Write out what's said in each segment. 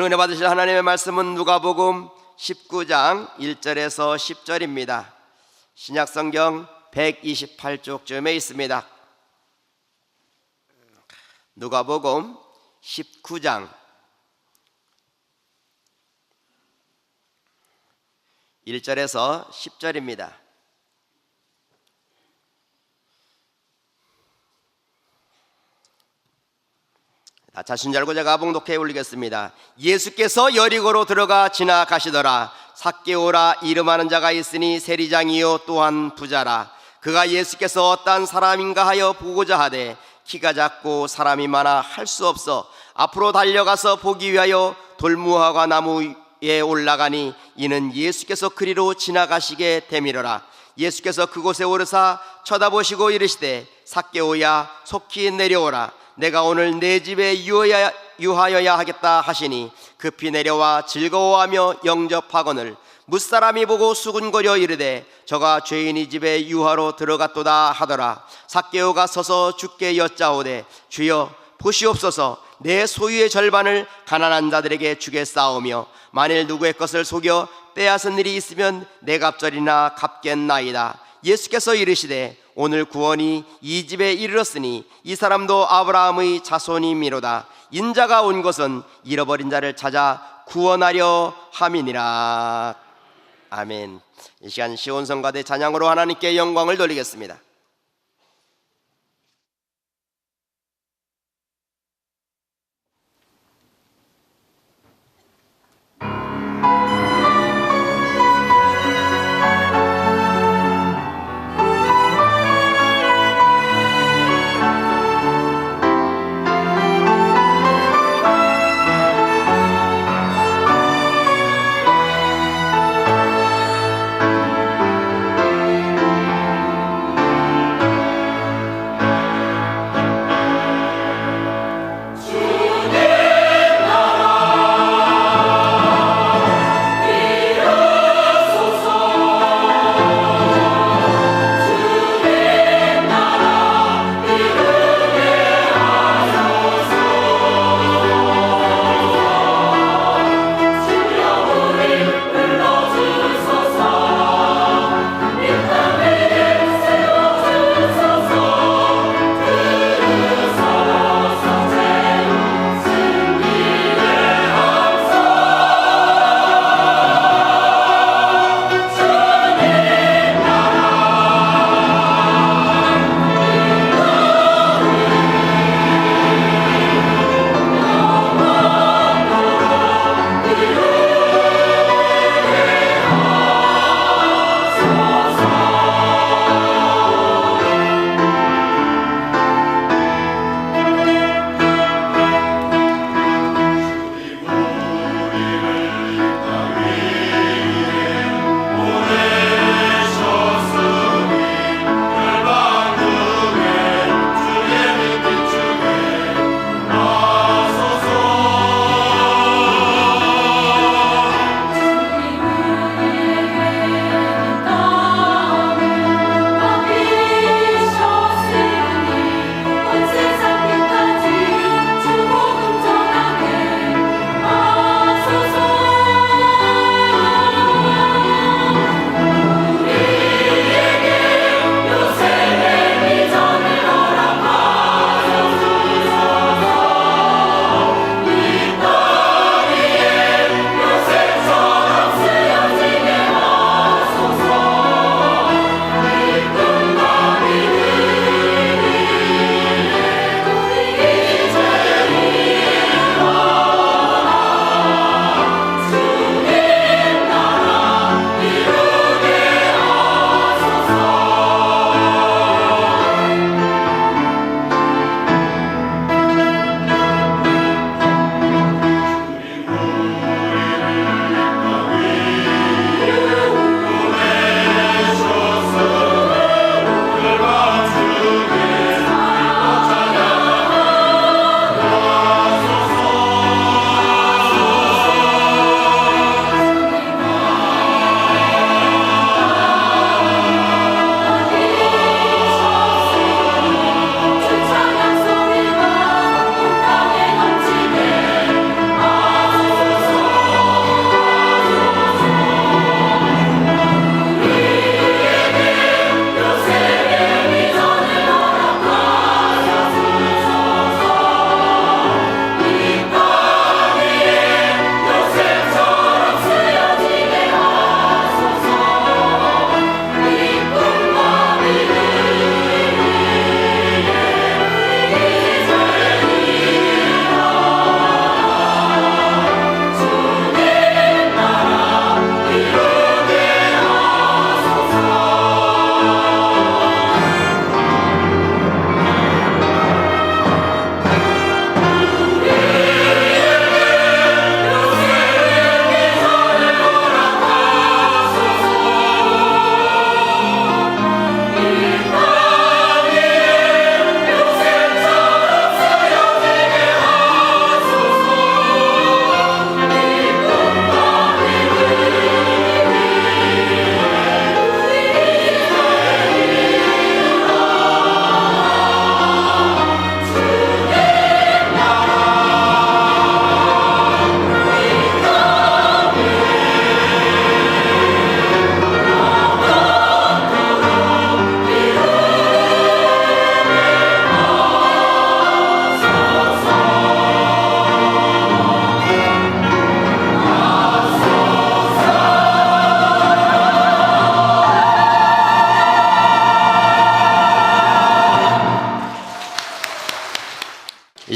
은혜 받으실 하나님의 말씀은 누가복음 19장 1절에서 10절입니다. 신약성경 128쪽쯤에 있습니다. 누가복음 19장 1절에서 10절입니다. 자신 잘 알고 제가 봉독해 올리겠습니다. 예수께서 여리고로 들어가 지나가시더라. 삭개오라 이름하는 자가 있으니 세리장이요 또한 부자라. 그가 예수께서 어떤 사람인가 하여 보고자 하되 키가 작고 사람이 많아 할 수 없어 앞으로 달려가서 보기 위하여 돌무화과 나무에 올라가니 이는 예수께서 그리로 지나가시게 되밀어라. 예수께서 그곳에 오르사 쳐다보시고 이르시되 삭개오야 속히 내려오라. 내가 오늘 내 집에 유하여야 하겠다 하시니 급히 내려와 즐거워하며 영접하거늘 무사람이 보고 수군거려 이르되 저가 죄인이 집에 유하로 들어갔도다 하더라. 삭개오가 서서 주께 여짜오되 주여 보시옵소서 내 소유의 절반을 가난한 자들에게 주겠사오며 만일 누구의 것을 속여 빼앗은 일이 있으면 내 갑절이나 갚겠나이다. 예수께서 이르시되 오늘 구원이 이 집에 이르렀으니 이 사람도 아브라함의 자손이미로다. 인자가 온 것은 잃어버린 자를 찾아 구원하려 함이니라. 아멘. 이 시간 시온성가대 찬양으로 하나님께 영광을 돌리겠습니다.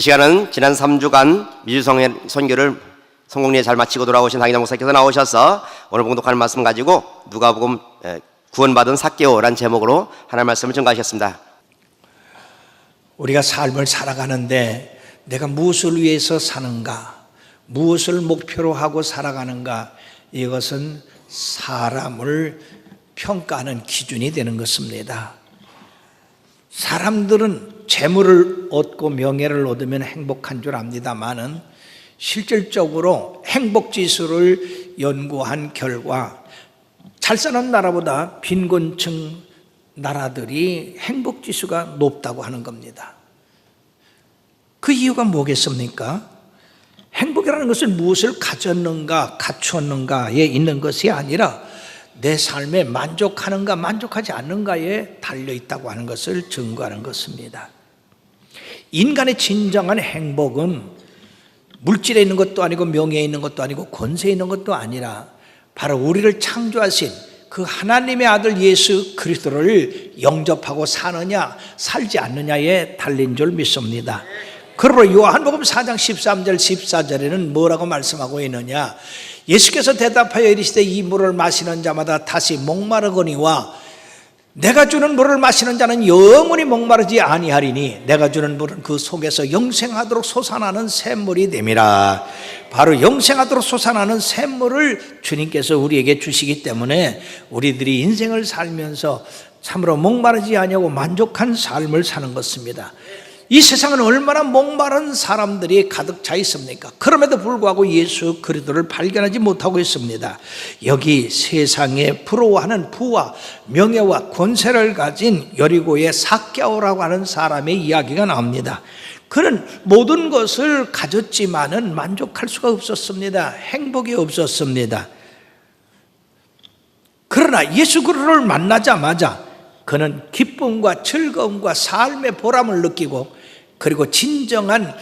이 시간은 지난 3주간 미주 선교를 성공리에 잘 마치고 돌아오신 강인하 목사께서 나오셔서 오늘 봉독하는 말씀 가지고 누가복음 구원받은 삭개오라는 제목으로 하나님 말씀을 전가하셨습니다. 우리가 삶을 살아가는데 내가 무엇을 위해서 사는가, 무엇을 목표로 하고 살아가는가, 이것은 사람을 평가하는 기준이 되는 것입니다. 사람들은 재물을 얻고 명예를 얻으면 행복한 줄 압니다만은 실질적으로 행복지수를 연구한 결과 잘 사는 나라보다 빈곤층 나라들이 행복지수가 높다고 하는 겁니다. 그 이유가 뭐겠습니까? 행복이라는 것은 무엇을 가졌는가, 갖추었는가에 있는 것이 아니라 내 삶에 만족하는가, 만족하지 않는가에 달려있다고 하는 것을 증거하는 것입니다. 인간의 진정한 행복은 물질에 있는 것도 아니고 명예에 있는 것도 아니고 권세에 있는 것도 아니라 바로 우리를 창조하신 그 하나님의 아들 예수 그리스도를 영접하고 사느냐 살지 않느냐에 달린 줄 믿습니다. 그러므로 요한복음 4장 13절 14절에는 뭐라고 말씀하고 있느냐, 예수께서 대답하여 이르시되 이 물을 마시는 자마다 다시 목마르거니와 내가 주는 물을 마시는 자는 영원히 목마르지 아니하리니 내가 주는 물은 그 속에서 영생하도록 솟아나는 샘물이 됨이라. 바로 영생하도록 솟아나는 샘물을 주님께서 우리에게 주시기 때문에 우리들이 인생을 살면서 참으로 목마르지 아니하고 만족한 삶을 사는 것입니다. 이 세상은 얼마나 목마른 사람들이 가득 차 있습니까? 그럼에도 불구하고 예수 그리스도를 발견하지 못하고 있습니다. 여기 세상에 부러워하는 부와 명예와 권세를 가진 여리고의 삭개오라고 하는 사람의 이야기가 나옵니다. 그는 모든 것을 가졌지만은 만족할 수가 없었습니다. 행복이 없었습니다. 그러나 예수 그리스도를 만나자마자 그는 기쁨과 즐거움과 삶의 보람을 느끼고 그리고 진정한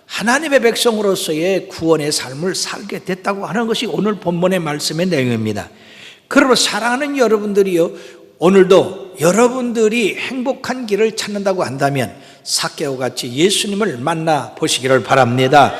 하나님의 백성으로서의 구원의 삶을 살게 됐다고 하는 것이 오늘 본문의 말씀의 내용입니다. 그러므로 사랑하는 여러분들이요, 오늘도 여러분들이 행복한 길을 찾는다고 한다면 삭개오 같이 예수님을 만나 보시기를 바랍니다.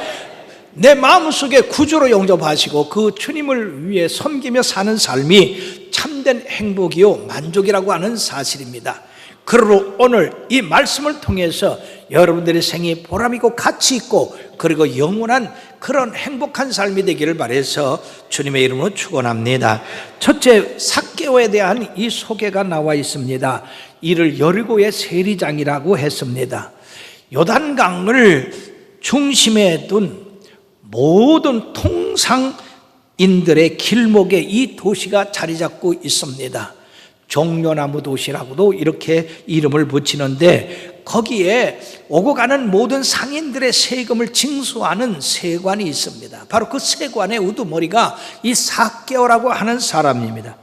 내 마음속에 구주로 영접하시고 그 주님을 위해 섬기며 사는 삶이 참된 행복이요 만족이라고 하는 사실입니다. 그러므로 오늘 이 말씀을 통해서 여러분들의 생이 보람있고 가치 있고 그리고 영원한 그런 행복한 삶이 되기를 바라서 주님의 이름으로 축원합니다. 첫째, 삭개오에 대한 이 소개가 나와 있습니다. 이를 여리고의 세리장이라고 했습니다. 요단강을 중심에 둔 모든 통상인들의 길목에 이 도시가 자리 잡고 있습니다. 종려나무 도시라고도 이렇게 이름을 붙이는데 거기에 오고 가는 모든 상인들의 세금을 징수하는 세관이 있습니다. 바로 그 세관의 우두머리가 이 삭개오라고 하는 사람입니다.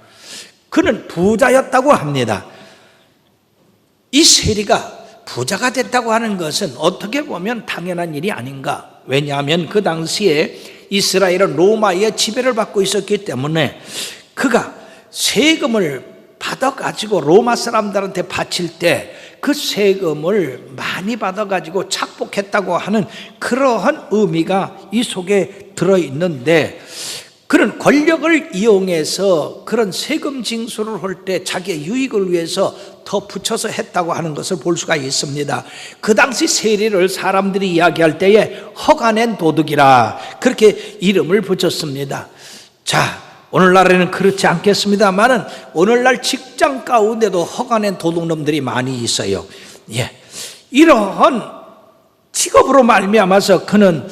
그는 부자였다고 합니다. 이 세리가 부자가 됐다고 하는 것은 어떻게 보면 당연한 일이 아닌가. 왜냐하면 그 당시에 이스라엘은 로마의 지배를 받고 있었기 때문에 그가 세금을 받아가지고 로마 사람들한테 바칠 때 그 세금을 많이 받아가지고 착복했다고 하는 그러한 의미가 이 속에 들어있는데, 그런 권력을 이용해서 그런 세금 징수를 할 때 자기의 유익을 위해서 더 붙여서 했다고 하는 것을 볼 수가 있습니다. 그 당시 세리를 사람들이 이야기할 때에 허가낸 도둑이라 그렇게 이름을 붙였습니다. 자, 오늘날에는 그렇지 않겠습니다만은 오늘날 직장 가운데도 허가낸 도둑놈들이 많이 있어요. 이러한 직업으로 말미암아서 그는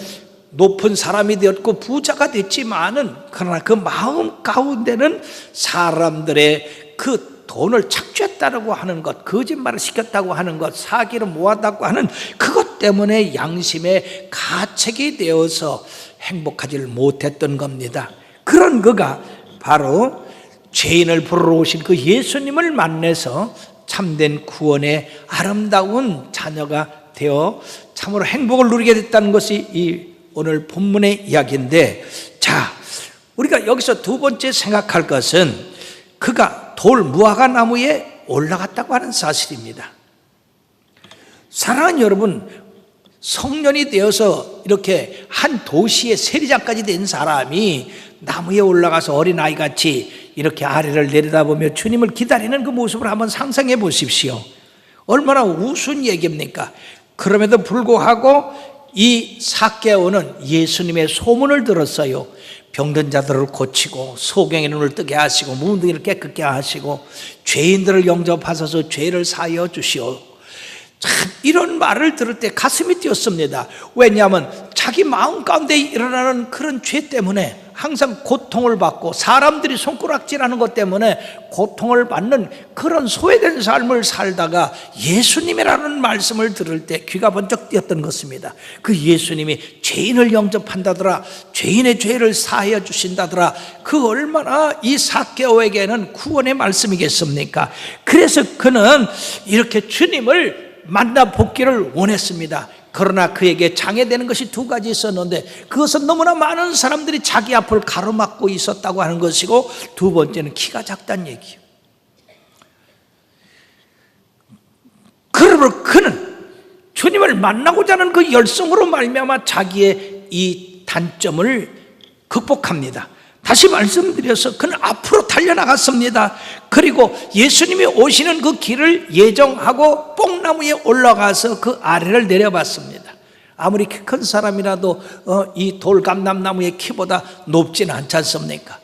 높은 사람이 되었고 부자가 됐지만은 그러나 그 마음 가운데는 사람들의 그 돈을 착취했다고 하는 것, 거짓말을 시켰다고 하는 것, 사기를 모았다고 하는 그것 때문에 양심의 가책이 되어서 행복하지를 못했던 겁니다. 그런 그가 바로 죄인을 부르러 오신 그 예수님을 만나서 참된 구원의 아름다운 자녀가 되어 참으로 행복을 누리게 됐다는 것이 이 오늘 본문의 이야기인데, 자, 우리가 여기서 두 번째 생각할 것은 그가 돌 무화과 나무에 올라갔다고 하는 사실입니다. 사랑하는 여러분, 성년이 되어서 이렇게 한 도시의 세리장까지 된 사람이 나무에 올라가서 어린아이같이 이렇게 아래를 내려다보며 주님을 기다리는 그 모습을 한번 상상해 보십시오. 얼마나 우스운 얘기입니까? 그럼에도 불구하고 이 삭개오는 예수님의 소문을 들었어요. 병든 자들을 고치고 소경의 눈을 뜨게 하시고 무은등이를 깨끗게 하시고 죄인들을 영접하셔서 죄를 사하여 주시오. 참 이런 말을 들을 때 가슴이 뛰었습니다. 왜냐하면 자기 마음 가운데 일어나는 그런 죄 때문에 항상 고통을 받고 사람들이 손가락질하는 것 때문에 고통을 받는 그런 소외된 삶을 살다가 예수님이라는 말씀을 들을 때 귀가 번쩍 뛰었던 것입니다. 그 예수님이 죄인을 영접한다더라, 죄인의 죄를 사하여 주신다더라, 그 얼마나 이 삭개오에게는 구원의 말씀이겠습니까? 그래서 그는 이렇게 주님을 만나보기를 원했습니다. 그러나 그에게 장애되는 것이 두 가지 있었는데 그것은 너무나 많은 사람들이 자기 앞을 가로막고 있었다고 하는 것이고, 두 번째는 키가 작다는 얘기예요. 그러므로 그는 주님을 만나고자 하는 그 열성으로 말미암아 자기의 이 단점을 극복합니다. 다시 말씀드려서 그는 앞으로 달려나갔습니다. 그리고 예수님이 오시는 그 길을 예정하고 뽕나무에 올라가서 그 아래를 내려봤습니다. 아무리 키 큰 사람이라도 이 돌감람나무의 키보다 높지는 않지 않습니까?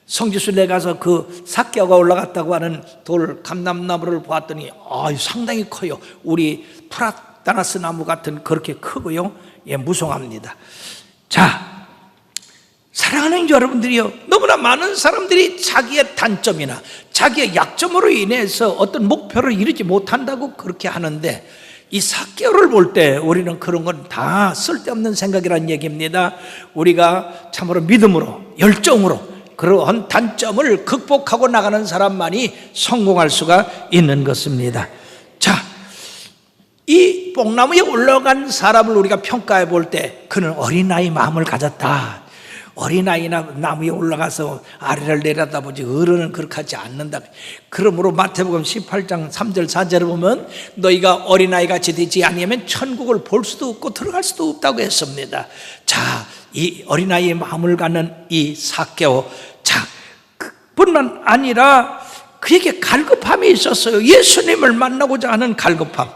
성지순례 가서 그 삭개오가 올라갔다고 하는 돌감람나무를 보았더니 상당히 커요. 우리 프라다나스 나무 같은 그렇게 크고요. 무성합니다. 자, 사랑하는 여러분들이요, 너무나 많은 사람들이 자기의 단점이나 자기의 약점으로 인해서 어떤 목표를 이루지 못한다고 그렇게 하는데, 이 삭개오를 볼 때 우리는 그런 건 다 쓸데없는 생각이라는 얘기입니다. 우리가 참으로 믿음으로, 열정으로 그러한 단점을 극복하고 나가는 사람만이 성공할 수가 있는 것입니다. 자, 이 뽕나무에 올라간 사람을 우리가 평가해 볼 때 그는 어린아이 마음을 가졌다. 어린아이나 나무에 올라가서 아래를 내려다보지 어른은 그렇게 하지 않는다. 그러므로 마태복음 18장 3절 4절을 보면 너희가 어린아이같이 되지 아니하면 천국을 볼 수도 없고 들어갈 수도 없다고 했습니다. 자, 이 어린아이의 마음을 갖는 이 삭개오, 자, 그뿐만 아니라 그에게 갈급함이 있었어요. 예수님을 만나고자 하는 갈급함.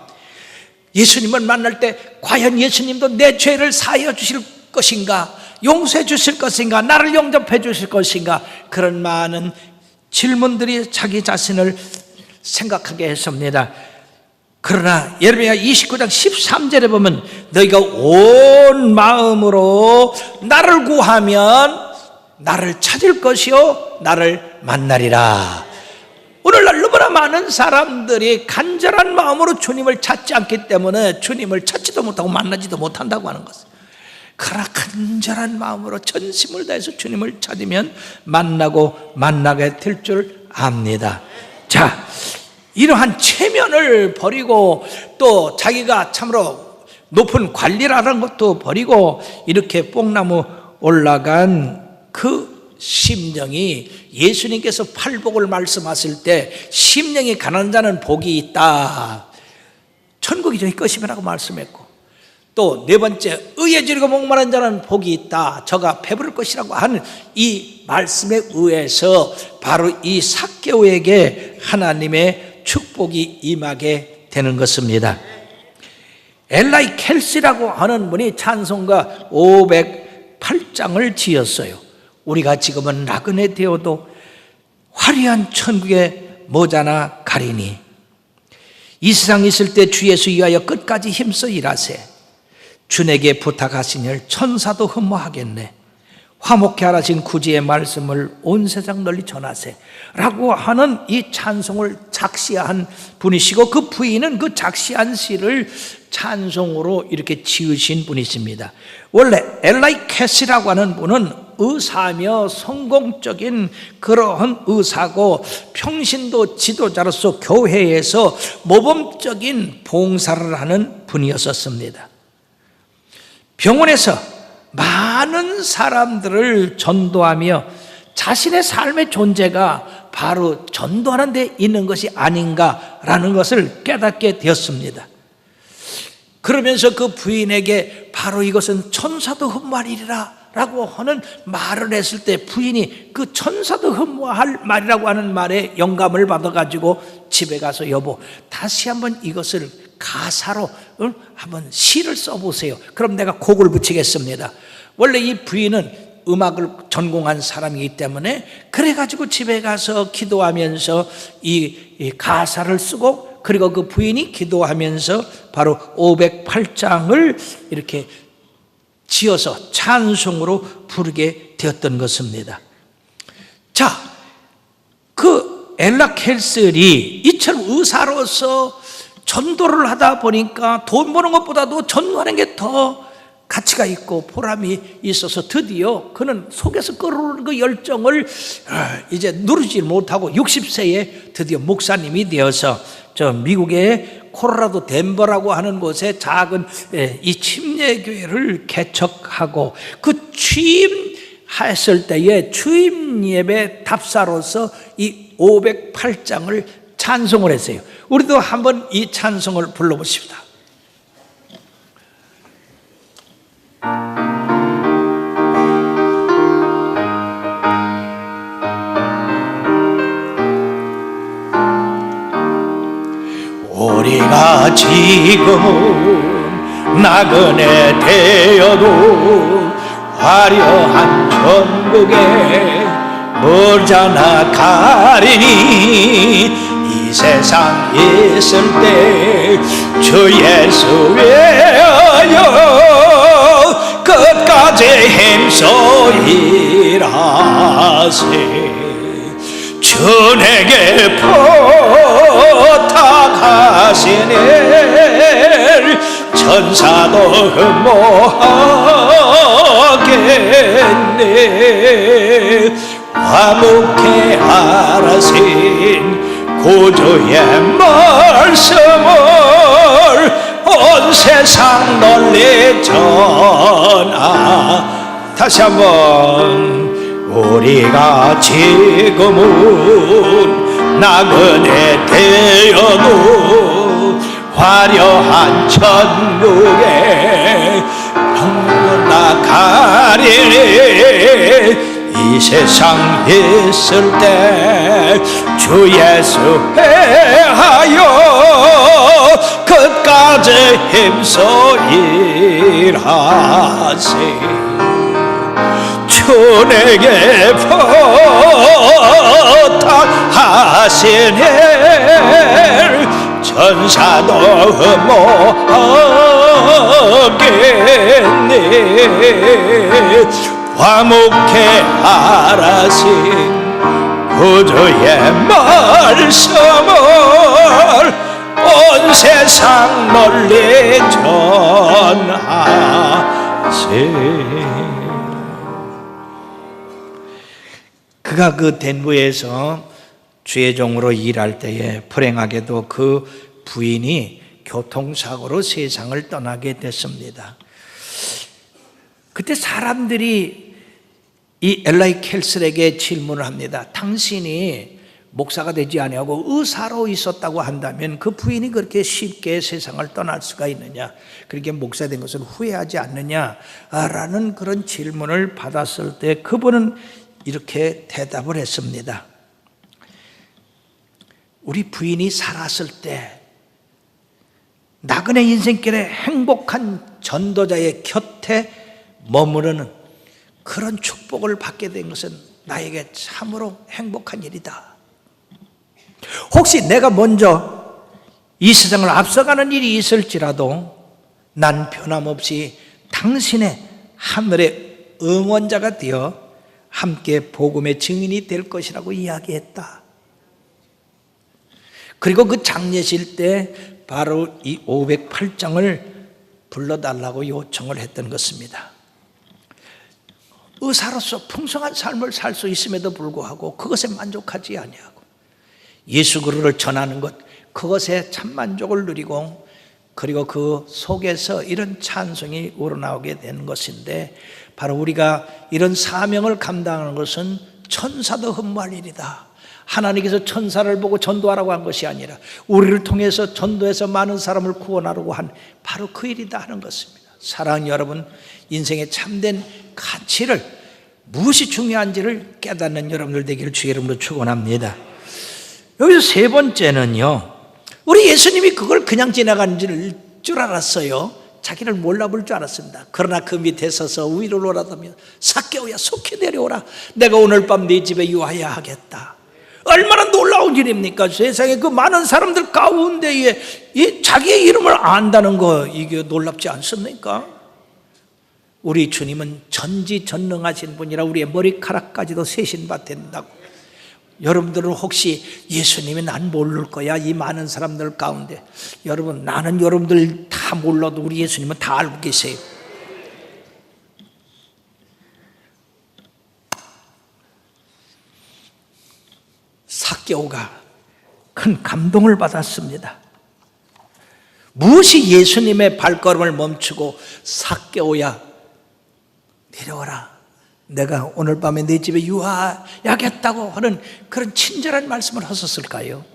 예수님을 만날 때 과연 예수님도 내 죄를 사하여 주실 것인가, 용서해 주실 것인가, 나를 영접해 주실 것인가, 그런 많은 질문들이 자기 자신을 생각하게 했습니다. 그러나 예레미야 29장 13절에 보면 너희가 온 마음으로 나를 구하면 나를 찾을 것이요 나를 만나리라. 오늘날 너무나 많은 사람들이 간절한 마음으로 주님을 찾지 않기 때문에 주님을 찾지도 못하고 만나지도 못한다고 하는 것입니다. 그러나 간절한 마음으로 전심을 다해서 주님을 찾으면 만나게 될 줄 압니다. 자, 이러한 체면을 버리고 또 자기가 참으로 높은 관리라는 것도 버리고 이렇게 뽕나무 올라간 그 심령이, 예수님께서 팔복을 말씀하실 때 심령이 가난한 자는 복이 있다, 천국이 저희 것이라고 말씀했고, 또 네 번째, 의에 지르고 목마른 자는 복이 있다, 저가 배부를 것이라고 하는 이 말씀에 의해서 바로 이 삭개오에게 하나님의 축복이 임하게 되는 것입니다. 엘라이 켈시라고 하는 분이 찬송가 508장을 지었어요. 우리가 지금은 나그네 되어도 화려한 천국의 모자나 가리니 이 세상 있을 때 주 예수 위하여 끝까지 힘써 일하세. 주에게 부탁하시니 천사도 흠모하겠네. 화목케 하라신 구주의 말씀을 온 세상 널리 전하세 라고 하는 이 찬송을 작시한 분이시고, 그 부인은 그 작시한 시를 찬송으로 이렇게 지으신 분이십니다. 원래 엘라이 캐시라고 하는 분은 의사며 성공적인 그러한 의사고 평신도 지도자로서 교회에서 모범적인 봉사를 하는 분이었습니다. 병원에서 많은 사람들을 전도하며 자신의 삶의 존재가 바로 전도하는 데 있는 것이 아닌가라는 것을 깨닫게 되었습니다. 그러면서 그 부인에게 바로 이것은 천사도 흠말이리라 라고 하는 말을 했을 때 부인이 그 천사도 흠모할 말이라고 하는 말에 영감을 받아가지고 집에 가서 여보 다시 한번 이것을 가사로 한번 시를 써보세요. 그럼 내가 곡을 붙이겠습니다. 원래 이 부인은 음악을 전공한 사람이기 때문에 그래가지고 집에 가서 기도하면서 이 가사를 쓰고 그리고 그 부인이 기도하면서 바로 508장을 이렇게 지어서 찬송으로 부르게 되었던 것입니다. 자, 그 엘라 켈셀이 이처럼 의사로서 전도를 하다 보니까 돈 버는 것보다도 전도하는 게 더 가치가 있고 보람이 있어서 드디어 그는 속에서 끓는 그 열정을 이제 누르지 못하고 60세에 드디어 목사님이 되어서 저 미국의 콜로라도 덴버라고 하는 곳에 작은 이 침례교회를 개척하고 그 취임했을 때에 취임 예배 답사로서 이 508장을 찬송을 했어요. 우리도 한번 이 찬송을 불러보십시다. 우리가 지금은 나그네 되어도 화려한 천국에 멀잖아 가리니 이 세상 있을 때 주 예수 외하여 끝까지 힘써 일하세 주 내게 부탁하시네 천사도 흠모하겠네 화목해 알아신 구주의 말씀을 온 세상 널리 전하 다시 한번 우리가 지금은 나그네 되어도 화려한 천국에 나가리니 이 세상 있을 때 주 예수 회하여 끝까지 힘써 일하세 주 내게 부탁하시네 천사도 흠모하겠네 화목해 알아신 구주의 말씀을 온 세상 널리 전하세 그가 그 덴버에서 주의 종으로 일할 때에 불행하게도 그 부인이 교통사고로 세상을 떠나게 됐습니다. 그때 사람들이 이 엘라이 켈셀에게 질문을 합니다. 당신이 목사가 되지 아니하고 의사로 있었다고 한다면 그 부인이 그렇게 쉽게 세상을 떠날 수가 있느냐? 그렇게 목사 된 것을 후회하지 않느냐? 라는 그런 질문을 받았을 때 그분은 이렇게 대답을 했습니다. 우리 부인이 살았을 때 나그네 인생길에 행복한 전도자의 곁에 머무르는 그런 축복을 받게 된 것은 나에게 참으로 행복한 일이다. 혹시 내가 먼저 이 세상을 앞서가는 일이 있을지라도 난 변함없이 당신의 하늘의 응원자가 되어 함께 복음의 증인이 될 것이라고 이야기했다. 그리고 그 장례식 때 바로 이 508장을 불러달라고 요청을 했던 것입니다. 의사로서 풍성한 삶을 살 수 있음에도 불구하고 그것에 만족하지 아니하고 예수 그리스도를 전하는 것 그것에 참 만족을 누리고 그리고 그 속에서 이런 찬송이 우러나오게 되는 것인데 바로 우리가 이런 사명을 감당하는 것은 천사도 흠모할 일이다. 하나님께서 천사를 보고 전도하라고 한 것이 아니라 우리를 통해서 전도해서 많은 사람을 구원하려고 한 바로 그 일이다 하는 것입니다. 사랑하는 여러분, 인생의 참된 가치를, 무엇이 중요한지를 깨닫는 여러분들 되기를 주의 이름으로 축원합니다. 여기서 세 번째는요, 우리 예수님이 그걸 그냥 지나간 줄 알았어요. 자기를 몰라볼 줄 알았습니다. 그러나 그 밑에 서서 위로 올라다며 삭개오야 속히 내려오라. 내가 오늘 밤 네 집에 유하야 하겠다. 얼마나 놀라운 일입니까? 세상에 그 많은 사람들 가운데에 자기의 이름을 안다는 거, 이게 놀랍지 않습니까? 우리 주님은 전지전능하신 분이라 우리의 머리카락까지도 세신 바 된다고. 여러분들은 혹시 예수님이 난 모를 거야, 이 많은 사람들 가운데. 여러분, 나는 여러분들 다 몰라도 우리 예수님은 다 알고 계세요. 삭개오가 큰 감동을 받았습니다. 무엇이 예수님의 발걸음을 멈추고 삭개오야 내려와라, 내가 오늘 밤에 내 집에 유하야겠다고 하는 그런 친절한 말씀을 하셨을까요?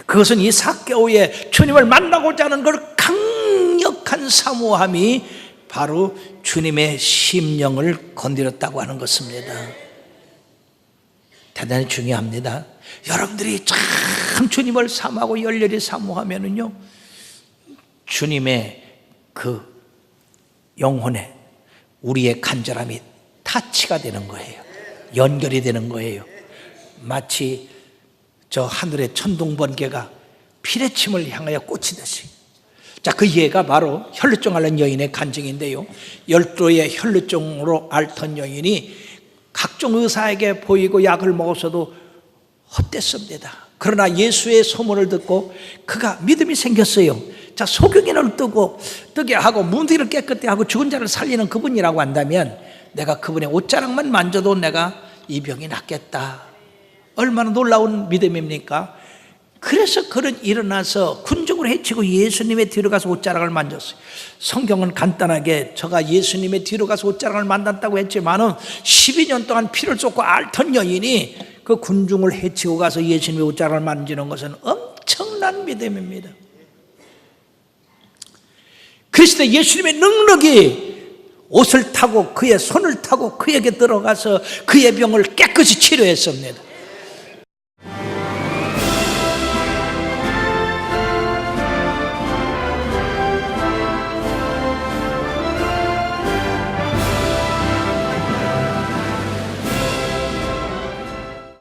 그것은 이 삭개오의 주님을 만나고자 하는 그 강력한 사모함이 바로 주님의 심령을 건드렸다고 하는 것입니다. 대단히 중요합니다. 여러분들이 참 주님을 사모하고 열렬히 사모하면은요, 주님의 그 영혼에 우리의 간절함이 타치가 되는 거예요. 연결이 되는 거예요. 마치 저 하늘의 천둥번개가 피레침을 향하여 꽂히듯이. 자, 그 예가 바로 혈루증 앓는 여인의 간증인데요, 12의 혈루증으로 앓던 여인이 각종 의사에게 보이고 약을 먹었어도 헛됐습니다. 그러나 예수의 소문을 듣고 그가 믿음이 생겼어요. 자, 소경이를 뜨게 하고 문들을 깨끗게 하고 죽은 자를 살리는 그분이라고 한다면 내가 그분의 옷자락만 만져도 내가 이 병이 낫겠다. 얼마나 놀라운 믿음입니까? 그래서 그는 일어나서 군중을 해치고 예수님의 뒤로 가서 옷자락을 만졌어요. 성경은 간단하게 저가 예수님의 뒤로 가서 옷자락을 만졌다고 했지만은 12년 동안 피를 쏟고 앓던 여인이 그 군중을 해치고 가서 예수님의 옷자락을 만지는 것은 엄청난 믿음입니다. 그리스도 예수님의 능력이 옷을 타고 그의 손을 타고 그에게 들어가서 그의 병을 깨끗이 치료했습니다.